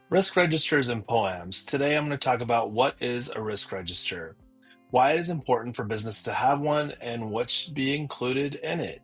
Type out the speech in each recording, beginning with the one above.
Risk registers and POAMs. Today I'm going to talk about what is a risk register, why it is important for business to have one, and what should be included in it.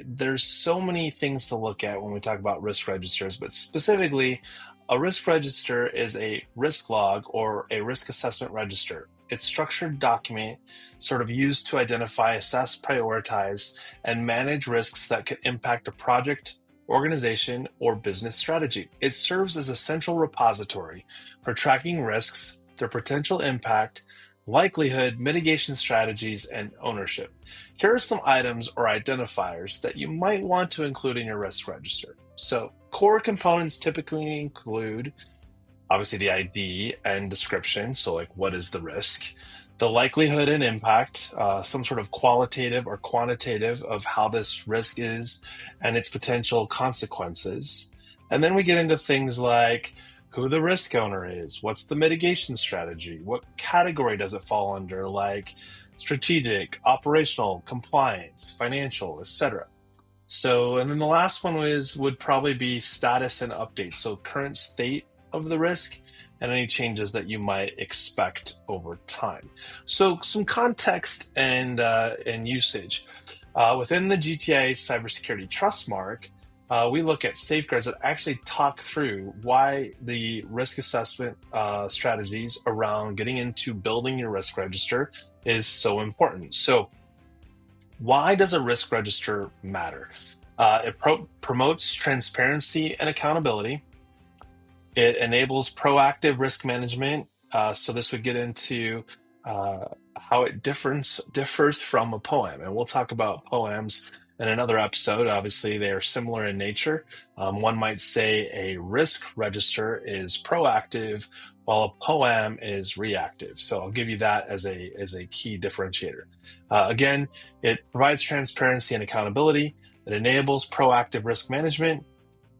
There's so many things to look at when we talk about risk registers, but specifically, a risk register is a risk log or a risk assessment register. It's a structured document sort of used to identify, assess, prioritize, and manage risks that could impact a project, organization, or business strategy. It serves as a central repository for tracking risks, their potential impact, likelihood, mitigation strategies, and ownership. Here are some items or identifiers that you might want to include in your risk register. So, core components typically include obviously the ID and description. So, like, what is the risk? The likelihood and impact, some sort of qualitative or quantitative of how this risk is and its potential consequences. And then we get into things like who the risk owner is, what's the mitigation strategy, what category does it fall under, like strategic, operational, compliance, financial, etc. So, and then the last one would probably be status and updates. So, current state of the risk and any changes that you might expect over time. So, some context and usage within the GTA Cybersecurity Trust Mark. We look at safeguards that actually talk through why the risk assessment strategies around getting into building your risk register is so important. So, why does a risk register matter? It promotes transparency and accountability. It enables proactive risk management. So this would get into how it differs from a poem. And we'll talk about poems in another episode. Obviously, they are similar in nature. One might say a risk register is proactive, while a poem is reactive. So I'll give you that as a key differentiator. Again, it provides transparency and accountability. It enables proactive risk management.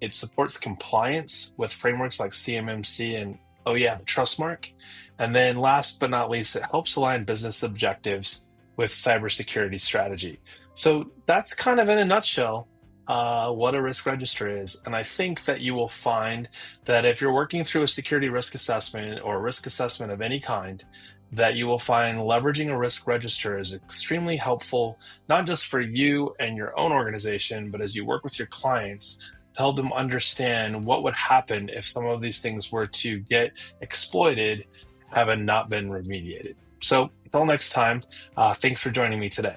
It supports compliance with frameworks like CMMC and, oh yeah, the Trustmark. And then last but not least, it helps align business objectives with cybersecurity strategy. So that's kind of in a nutshell what a risk register is. And I think that you will find that if you're working through a security risk assessment or a risk assessment of any kind, that you will find leveraging a risk register is extremely helpful, not just for you and your own organization, but as you work with your clients to help them understand what would happen if some of these things were to get exploited, having not been remediated. So until next time, thanks for joining me today.